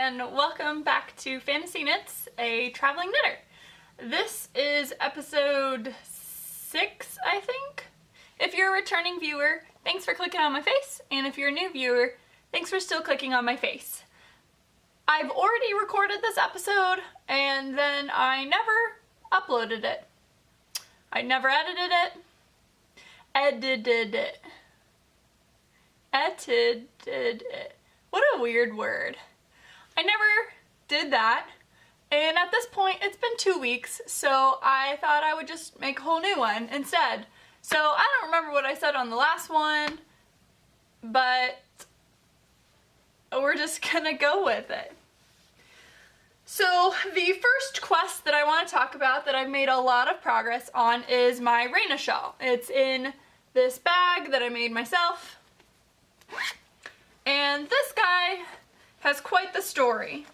and welcome back to Fantasy Knits, a traveling knitter. This is episode 6, I think. If you're a returning viewer, thanks for clicking on my face, and if you're a new viewer, thanks for still clicking on my face. I've already recorded this episode, and then I never uploaded it. I never edited it. Edited it. What a weird word. I never did that, and at this point it's been 2 weeks, so I thought I would just make a whole new one instead. So I don't remember what I said on the last one, but we're just gonna go with it. So the first quest that I want to talk about that I've made a lot of progress on is my Reyna Shawl. It's in this bag that I made myself. And this guy has quite the story.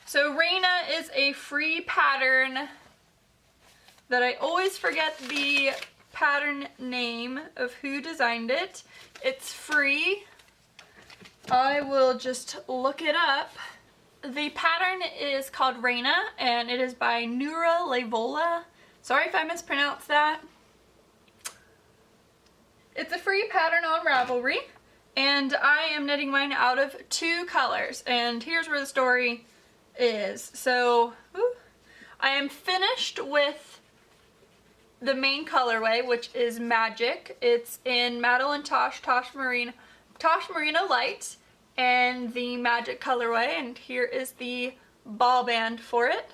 So Reyna is a free pattern that I always forget the pattern name of who designed it. It's free. I will just look it up. The pattern is called Reyna, and it is by Noora Laivola. Sorry if I mispronounced that. It's a free pattern on Ravelry, and I am knitting mine out of 2 colors, and here's where the story is. So, I am finished with the main colorway, which is Magic. It's in Madelinetosh Merino Light, and the Magic colorway, and here is the ball band for it.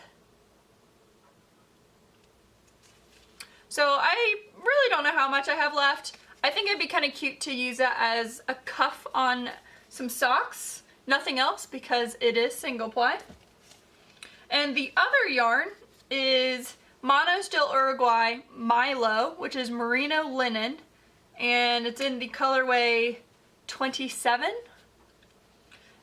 So I really don't know how much I have left. I think it'd be kind of cute to use it as a cuff on some socks. Nothing else because it is single ply. And the other yarn is Manos del Uruguy Milo, which is merino linen, and it's in the colorway 27.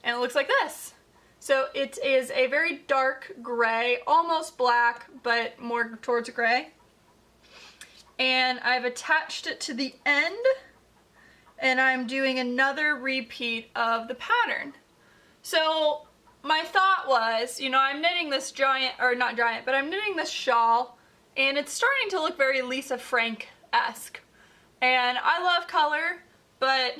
And it looks like this. So it is a very dark gray, almost black, but more towards gray. And I've attached it to the end, and I'm doing another repeat of the pattern. So my thought was, you know, I'm knitting this I'm knitting this shawl, and it's starting to look very Lisa Frank-esque. And I love color, but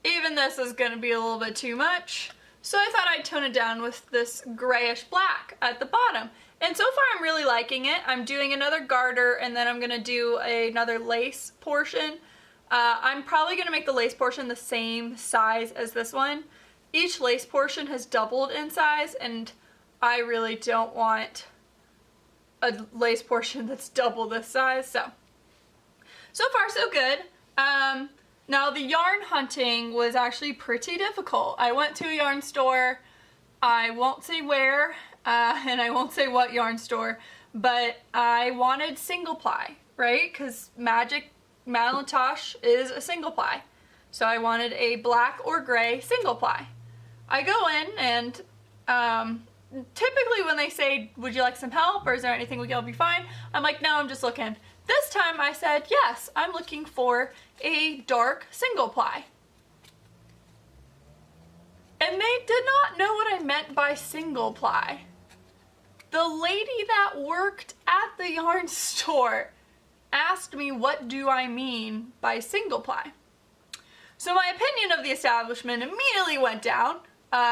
even this is going to be a little bit too much. So I thought I'd tone it down with this grayish black at the bottom. And so far I'm really liking it. I'm doing another garter, and then I'm going to do another lace portion. I'm probably going to make the lace portion the same size as this one. Each lace portion has doubled in size, and I really don't want a lace portion that's double this size. So far so good. Now the yarn hunting was actually pretty difficult. I went to a yarn store. I won't say where, and I won't say what yarn store, but I wanted single ply, right? Because Madelinetosh is a single ply. So I wanted a black or gray single ply. I go in, and typically when they say, would you like some help, or is there anything we can help you find? I'm like, no, I'm just looking. This time I said, yes, I'm looking for a dark single ply. And they did not know what I meant by single ply. The lady that worked at the yarn store asked me, what do I mean by single ply? So my opinion of the establishment immediately went down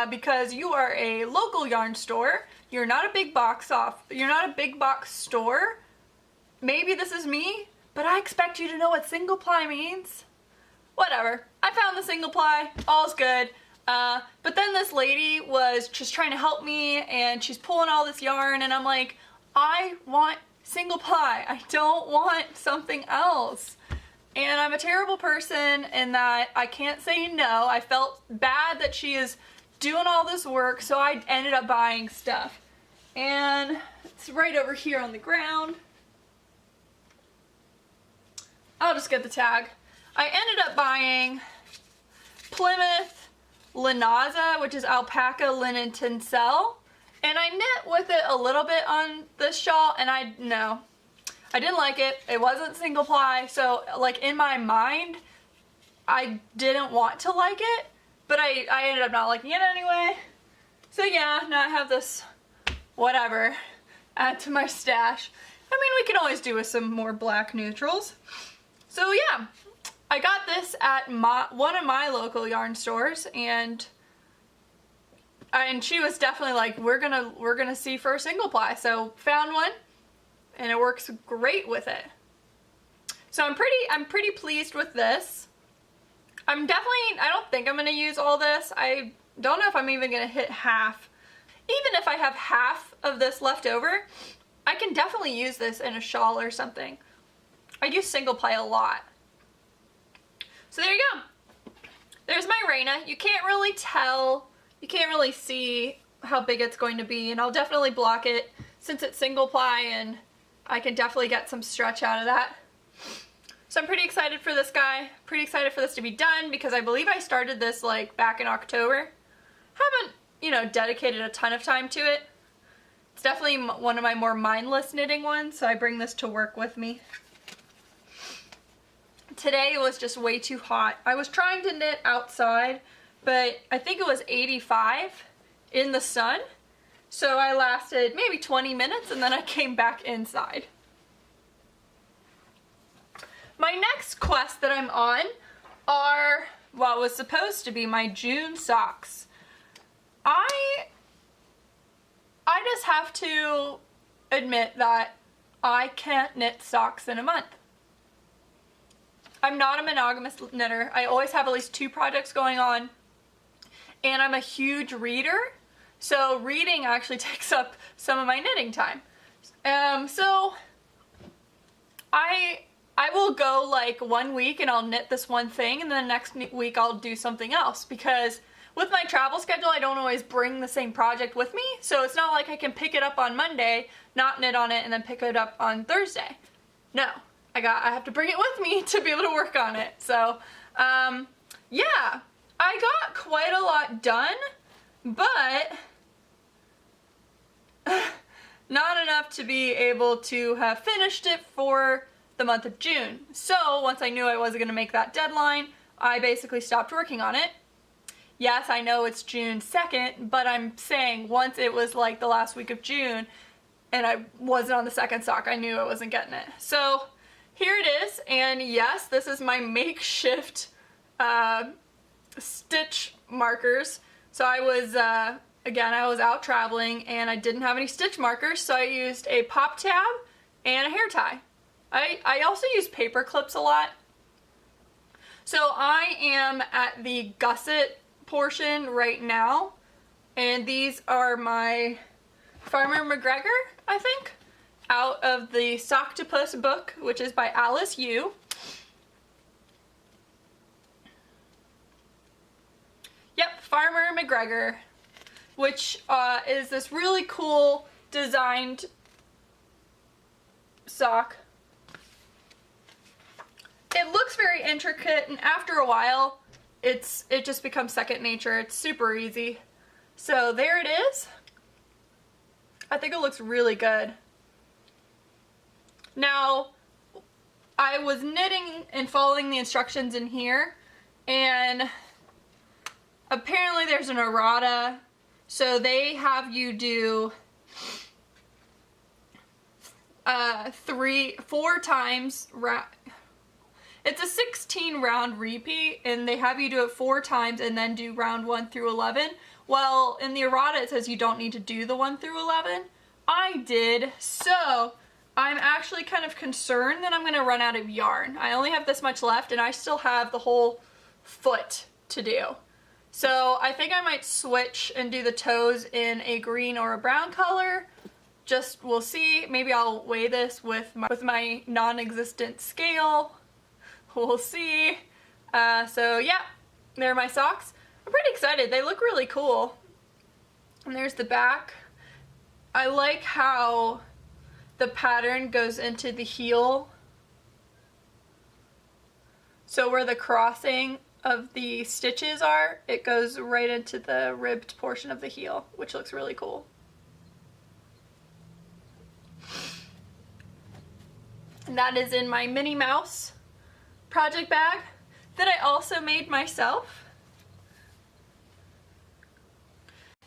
because you are a local yarn store. You're not a big box store. Maybe this is me, but I expect you to know what single ply means. Whatever. I found the single ply. All's good. But then this lady was just trying to help me, and she's pulling all this yarn, and I'm like, I want single ply. I don't want something else. And I'm a terrible person in that I can't say no. I felt bad that she is doing all this work, so I ended up buying stuff. And it's right over here on the ground. I'll just get the tag. I ended up buying Plymouth Linaza, which is alpaca linen tencel, and I knit with it a little bit on this shawl, and I didn't like it. It wasn't single ply, so like in my mind I didn't want to like it, but I ended up not liking it anyway. So yeah, now I have this whatever add to my stash. I mean, we can always do with some more black neutrals. So yeah, I got this at one of my local yarn stores, and she was definitely like, we're gonna see for a single ply. So found one, and it works great with it. So I'm pretty pleased with this. I don't think I'm gonna use all this. I don't know if I'm even gonna hit half. Even if I have half of this left over, I can definitely use this in a shawl or something. I use single ply a lot. So there you go. There's my Reyna. You can't really tell, you can't really see how big it's going to be, and I'll definitely block it since it's single ply, and I can definitely get some stretch out of that. So I'm pretty excited for this guy, pretty excited for this to be done, because I believe I started this like back in October. Haven't, you know, dedicated a ton of time to it. It's definitely one of my more mindless knitting ones, so I bring this to work with me. Today it was just way too hot. I was trying to knit outside, but I think it was 85 in the sun. So I lasted maybe 20 minutes and then I came back inside. My next quest that I'm on are what was supposed to be my June socks. I just have to admit that I can't knit socks in a month. I'm not a monogamous knitter. I always have at least 2 projects going on, and I'm a huge reader, so reading actually takes up some of my knitting time. So I will go like 1 week and I'll knit this one thing, and then the next week I'll do something else, because with my travel schedule I don't always bring the same project with me, so it's not like I can pick it up on Monday, not knit on it, and then pick it up on Thursday. No. I have to bring it with me to be able to work on it. So, yeah, I got quite a lot done, but not enough to be able to have finished it for the month of June. So once I knew I wasn't going to make that deadline, I basically stopped working on it. Yes, I know it's June 2nd, but I'm saying once it was like the last week of June and I wasn't on the second sock, I knew I wasn't getting it. So here it is, and yes, this is my makeshift stitch markers. So I was, again, I was out traveling and I didn't have any stitch markers, so I used a pop tab and a hair tie. I also use paper clips a lot. So I am at the gusset portion right now, and these are my Farmer McGregor, I think, out of the Socktopus book, which is by Alice Yu. Yep, Farmer McGregor, which is this really cool designed sock. It looks very intricate, and after a while it just becomes second nature. It's super easy. So there it is. I think it looks really good. Now, I was knitting and following the instructions in here, and apparently there's an errata, so they have you do 4 times. It's a 16 round repeat, and they have you do it 4 times and then do round 1 through 11. Well, in the errata it says you don't need to do the 1 through 11. I did, so I'm actually kind of concerned that I'm going to run out of yarn. I only have this much left, and I still have the whole foot to do. So I think I might switch and do the toes in a green or a brown color. Just, we'll see. Maybe I'll weigh this with my non-existent scale. We'll see. So yeah, there are my socks. I'm pretty excited. They look really cool. And there's the back. I like how the pattern goes into the heel. So where the crossing of the stitches are, it goes right into the ribbed portion of the heel, which looks really cool. And that is in my Minnie Mouse project bag that I also made myself.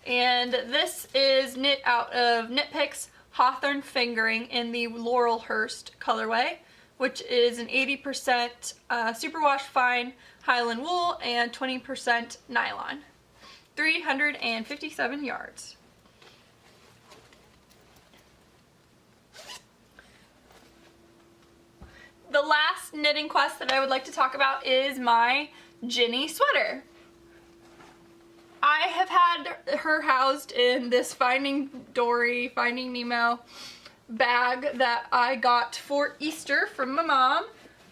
And this is knit out of KnitPicks Hawthorne Fingering in the Laurelhurst colorway, which is an 80% superwash fine Highland wool and 20% nylon. 357 yards. The last knitting quest that I would like to talk about is my Ginny sweater. I have had her housed in this Finding Dory, Finding Nemo bag that I got for Easter from my mom.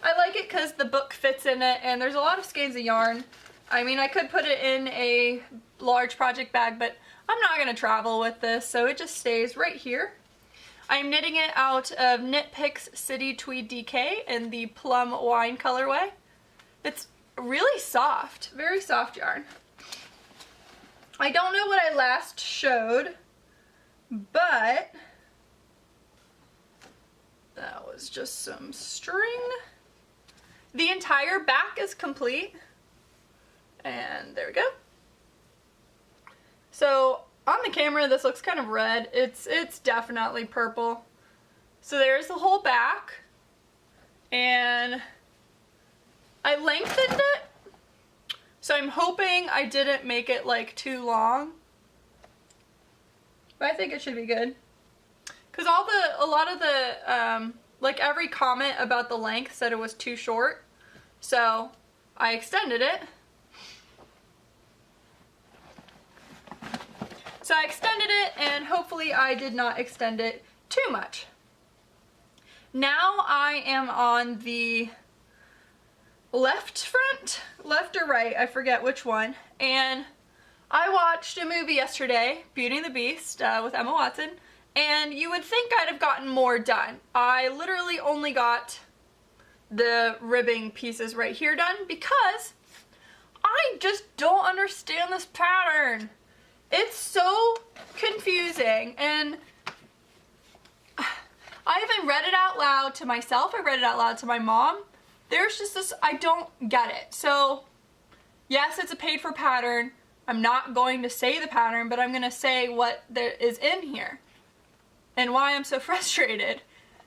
I like it because the book fits in it and there's a lot of skeins of yarn. I mean, I could put it in a large project bag, but I'm not going to travel with this, so it just stays right here. I'm knitting it out of KnitPicks City Tweed DK in the Plum wine colorway. It's really soft, very soft yarn. I don't know what I last showed, but that was just some string. The entire back is complete, and there we go. So on the camera, this looks kind of red. It's definitely purple. So there's the whole back, and I lengthened it. So I'm hoping I didn't make it like too long, but I think it should be good. Cause a lot of the like every comment about the length said it was too short, so I extended it. So I extended it, and hopefully I did not extend it too much. Now I am on the left front, left or right, I forget which one, and I watched a movie yesterday, Beauty and the Beast, with Emma Watson, and you would think I'd have gotten more done. I literally only got the ribbing pieces right here done because I just don't understand this pattern. It's so confusing, and I even read it out loud to myself. I read it out loud to my mom. There's just this, I don't get it. So, yes, it's a paid for pattern. I'm not going to say the pattern, but I'm going to say what there is in here and why I'm so frustrated.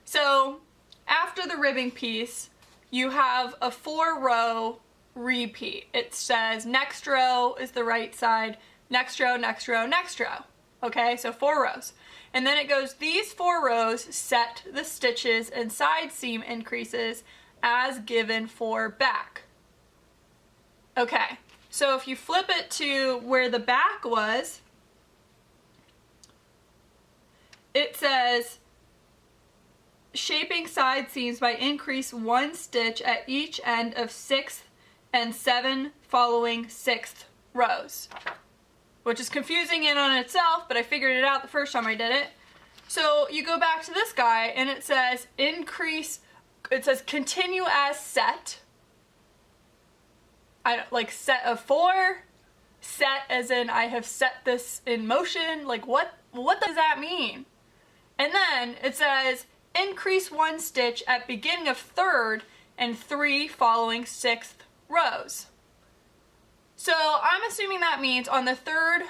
So, after the ribbing piece, you have a 4-row repeat. It says next row is the right side, next row, next row, next row. Okay, so 4 rows. And then it goes, these 4 rows set the stitches and side seam increases as given for back. Okay, so if you flip it to where the back was, it says shaping side seams by increase 1 stitch at each end of 6th and 7 following 6th rows. Which is confusing in on itself, but I figured it out the first time I did it. So you go back to this guy and it says increase, it says continue as set. Like set of 4, set as in I have set this in motion. Like what does that mean? And then it says increase 1 stitch at beginning of 3rd and 3 following 6th rows. So I'm assuming that means on the 3rd,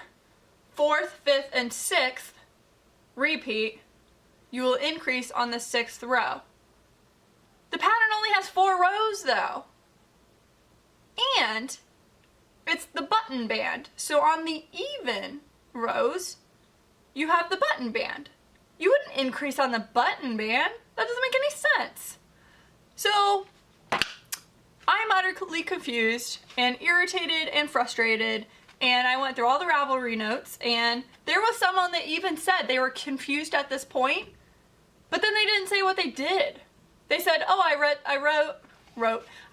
4th, 5th, and 6th repeat, you will increase on the 6th row. The pattern only has 4 rows though. And it's the button band. So on the even rows, you have the button band. You wouldn't increase on the button band. That doesn't make any sense. So I'm utterly confused and irritated and frustrated, and I went through all the Ravelry notes, and there was someone that even said they were confused at this point, but then they didn't say what they did. They said, oh, I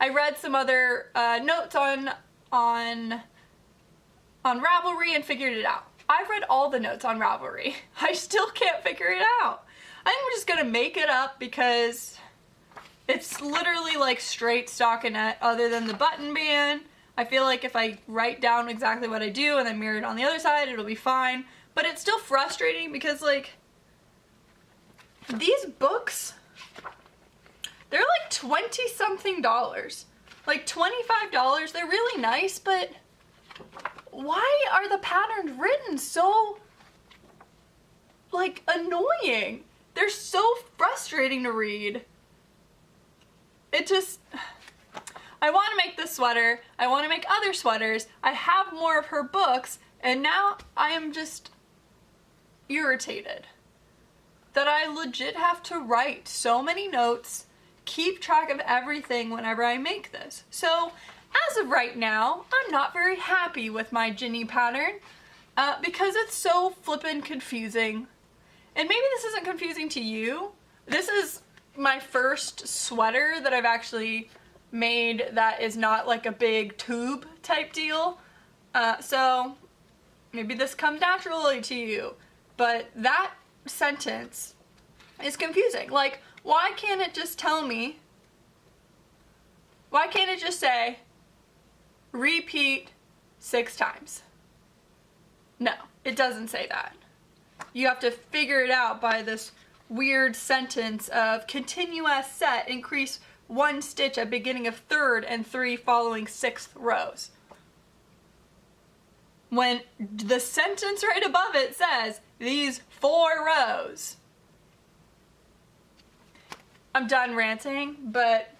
read some other notes on Ravelry and figured it out. I've read all the notes on Ravelry. I still can't figure it out. I think I'm just gonna make it up because it's literally like straight stockinette other than the button band. I feel like if I write down exactly what I do and then mirror it on the other side, it'll be fine. But it's still frustrating because like these books, they're like $20-something. Like $25. They're really nice, but why are the patterns written so, like, annoying? They're so frustrating to read. It just, I want to make this sweater. I want to make other sweaters. I have more of her books, and now I am just irritated that I legit have to write so many notes, keep track of everything whenever I make this. So as of right now, I'm not very happy with my Ginny pattern because it's so flippin' confusing. And maybe this isn't confusing to you. This is my first sweater that I've actually made that is not like a big tube type deal. So maybe this comes naturally to you. But that sentence is confusing. Like, why can't it just tell me, why can't it just say, repeat 6 times? No, it doesn't say that. You have to figure it out by this weird sentence of continue as set, increase 1 stitch at beginning of 3rd and 3 following 6th rows. When the sentence right above it says these 4 rows. I'm done ranting, but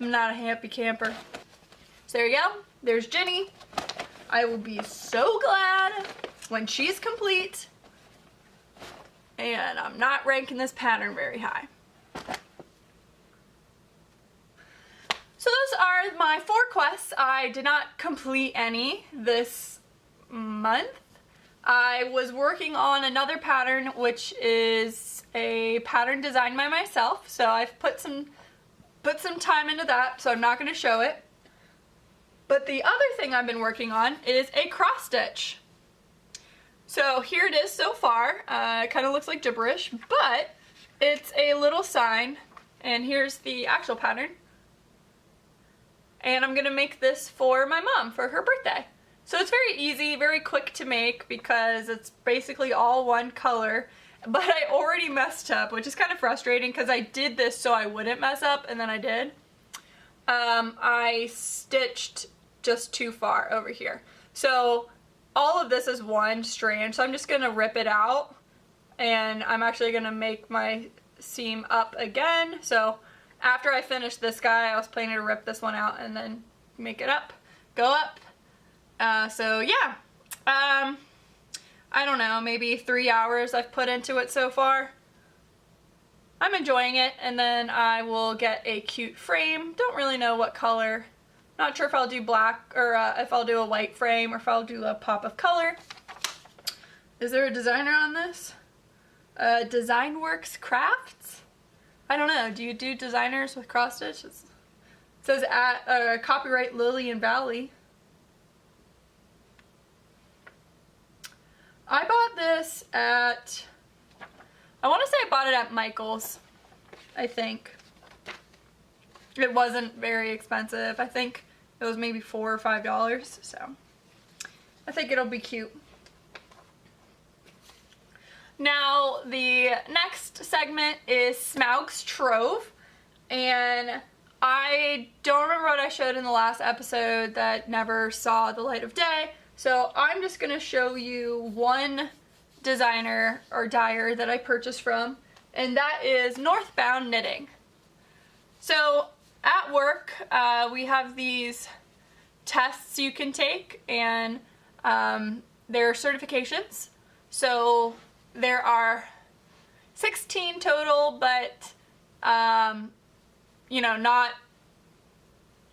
I'm not a happy camper. So there you go. There's Ginny. I will be so glad when she's complete. And I'm not ranking this pattern very high. So those are my 4 quests. I did not complete any this month. I was working on another pattern, which is a pattern designed by myself. So I've put some time into that, so I'm not going to show it. But the other thing I've been working on is a cross stitch. So here it is so far. It kind of looks like gibberish, but it's a little sign, and here's the actual pattern. And I'm gonna make this for my mom for her birthday. So it's very easy, very quick to make because it's basically all one color. But I already messed up, which is kind of frustrating because I did this so I wouldn't mess up, and then I did. I stitched just too far over here. So all of this is one strand, so I'm just gonna rip it out, and I'm actually gonna make my seam up again. So after I finish this guy, I was planning to rip this one out and then make it up, go up. So yeah, I don't know, maybe 3 hours I've put into it so far. I'm enjoying it, and then I will get a cute frame. Don't really know what color. Not sure if I'll do black or if I'll do a white frame or if I'll do a pop of color. Is there a designer on this? Design Works Crafts? I don't know. Do you do designers with cross stitches? It says at copyright Lillian Valley. I bought this at, I want to say I bought it at Michael's, I think. It wasn't very expensive. I think it was maybe $4 or $5, so I think it'll be cute. Now, the next segment is Smaug's Trove, and I don't remember what I showed in the last episode that never saw the light of day, so I'm just going to show you one designer or dyer that I purchased from, and that is Northbound Knitting. So at work, we have these tests you can take, and they're certifications. So there are 16 total, but you know, not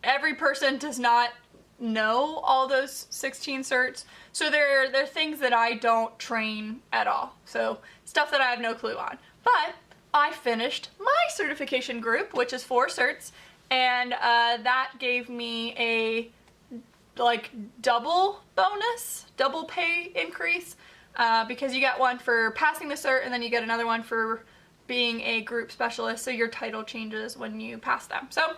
every person does not know all those 16 certs. So they're things that I don't train at all. So stuff that I have no clue on. But I finished my certification group, which is 4 certs, and that gave me a like double bonus, double pay increase, because you get one for passing the cert and then you get another one for being a group specialist, so your title changes when you pass them. So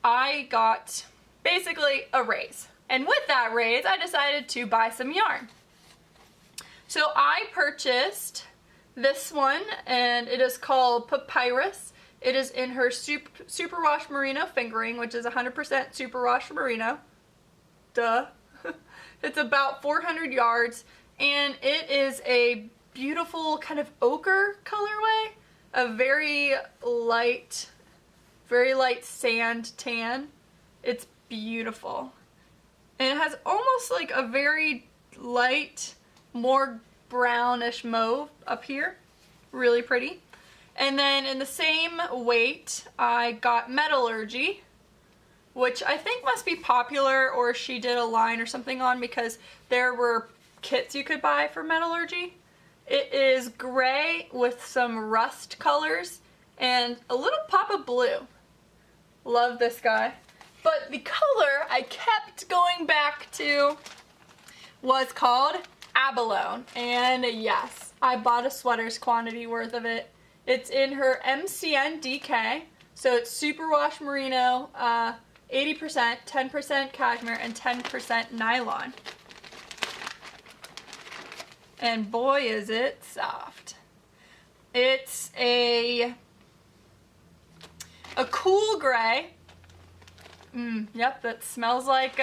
I got basically a raise, and with that raise I decided to buy some yarn. So I purchased this one, and it is called Papyrus. It is in her superwash merino fingering, which is 100% superwash merino. Duh. It's about 400 yards, and it is a beautiful kind of ochre colorway, a very light sand tan. It's beautiful. And it has almost like a very light, more brownish mauve up here. Really pretty. And then in the same weight, I got Metallurgy, which I think must be popular, or she did a line or something on, because there were kits you could buy for Metallurgy. It is gray with some rust colors and a little pop of blue. Love this guy. But the color I kept going back to was called Abalone. And yes, I bought a sweater's quantity worth of it. It's in her MCN DK. So it's superwash merino, 80%, 10% cashmere, and 10% nylon. And boy is it soft. It's a cool gray. Yep, that smells like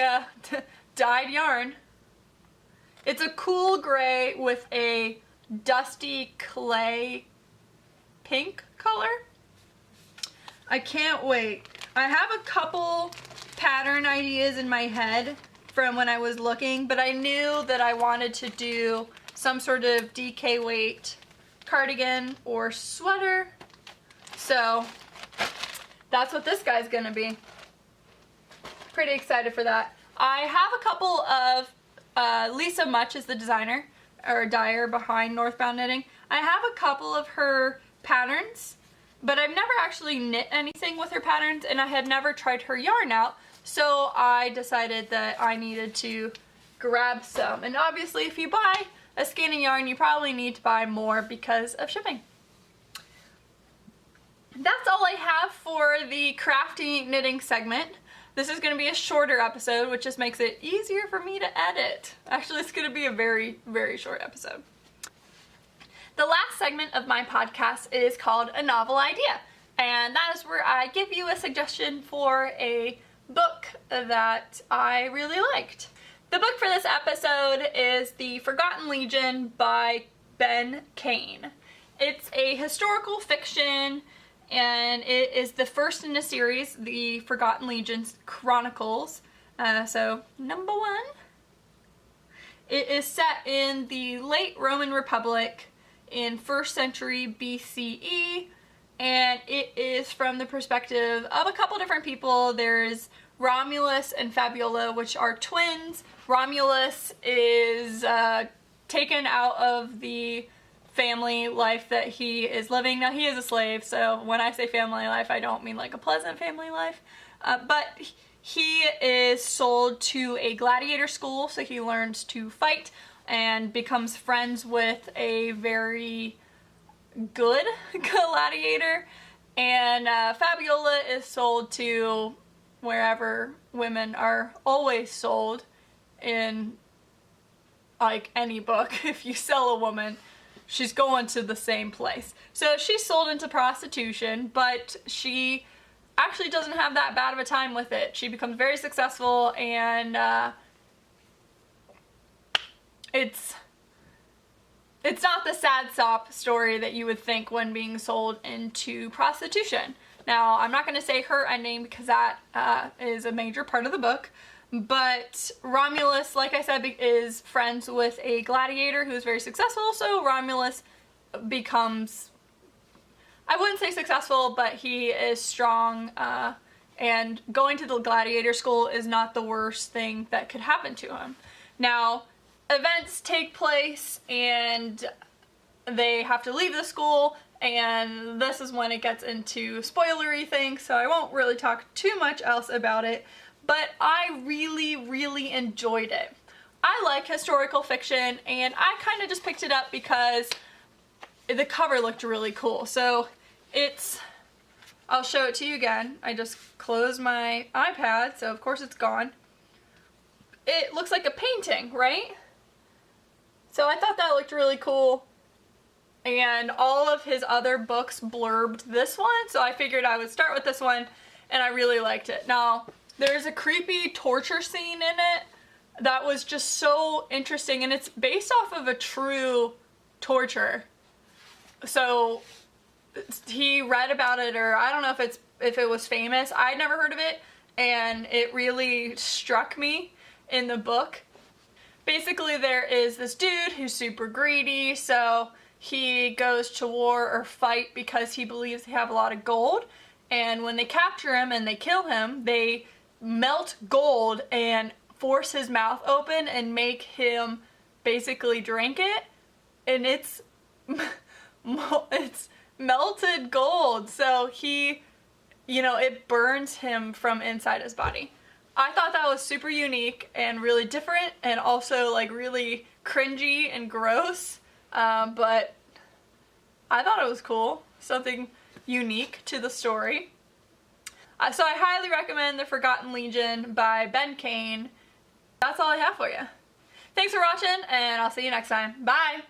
dyed yarn. It's a cool gray with a dusty clay pink color. I can't wait. I have a couple pattern ideas in my head from when I was looking, but I knew that I wanted to do some sort of DK weight cardigan or sweater. So that's what this guy's gonna be. Pretty excited for that. I have a couple of, Lisa Much is the designer or dyer behind Northbound Knitting. I have a couple of her patterns, but I've never actually knit anything with her patterns, and I had never tried her yarn out, so I decided that I needed to grab some. And obviously if you buy a skein of yarn, you probably need to buy more because of shipping. That's all I have for the crafty knitting segment. This is going to be a shorter episode, which just makes it easier for me to edit. Actually, it's going to be a very, very short episode. The last segment of my podcast is called A Novel Idea, and that is where I give you a suggestion for a book that I really liked. The book for this episode is The Forgotten Legion by Ben Kane. It's a historical fiction, and it is the first in a series, The Forgotten Legion's Chronicles. So, number 1. It is set in the late Roman Republic in 1st century BCE, and it is from the perspective of a couple different people. There's Romulus and Fabiola, which are twins. Romulus is taken out of the family life that he is living. Now, he is a slave, so when I say family life, I don't mean like a pleasant family life. But he is sold to a gladiator school, so he learns to fight and becomes friends with a very good gladiator. And Fabiola is sold to wherever women are always sold in like any book. If you sell a woman, she's going to the same place. So she's sold into prostitution, but she actually doesn't have that bad of a time with it. She becomes very successful, and it's not the sad sop story that you would think when being sold into prostitution. Now, I'm not going to say her ending because that is a major part of the book, but Romulus, like I said, is friends with a gladiator who is very successful, so Romulus becomes, I wouldn't say successful, but he is strong, and going to the gladiator school is not the worst thing that could happen to him. Now, events take place, and they have to leave the school, and this is when it gets into spoilery things, so I won't really talk too much else about it, but I really, really enjoyed it. I like historical fiction, and I kind of just picked it up because the cover looked really cool. So it's, I'll show it to you again. I just closed my iPad, so of course it's gone. It looks like a painting, right? So I thought that looked really cool. And all of his other books blurbed this one, so I figured I would start with this one, and I really liked it. Now, there's a creepy torture scene in it, that was just so interesting, and it's based off of a true torture. So he read about it, or I don't know if it was famous. I'd never heard of it, and it really struck me in the book. Basically, there is this dude who's super greedy, so he goes to war or fight because he believes they have a lot of gold, and when they capture him and they kill him, they melt gold and force his mouth open and make him basically drink it, and it's melted gold, so he, it burns him from inside his body. I thought that was super unique and really different, and also like really cringy and gross, but I thought it was cool, something unique to the story. So I highly recommend The Forgotten Legion by Ben Kane. That's all I have for you. Thanks for watching, and I'll see you next time. Bye!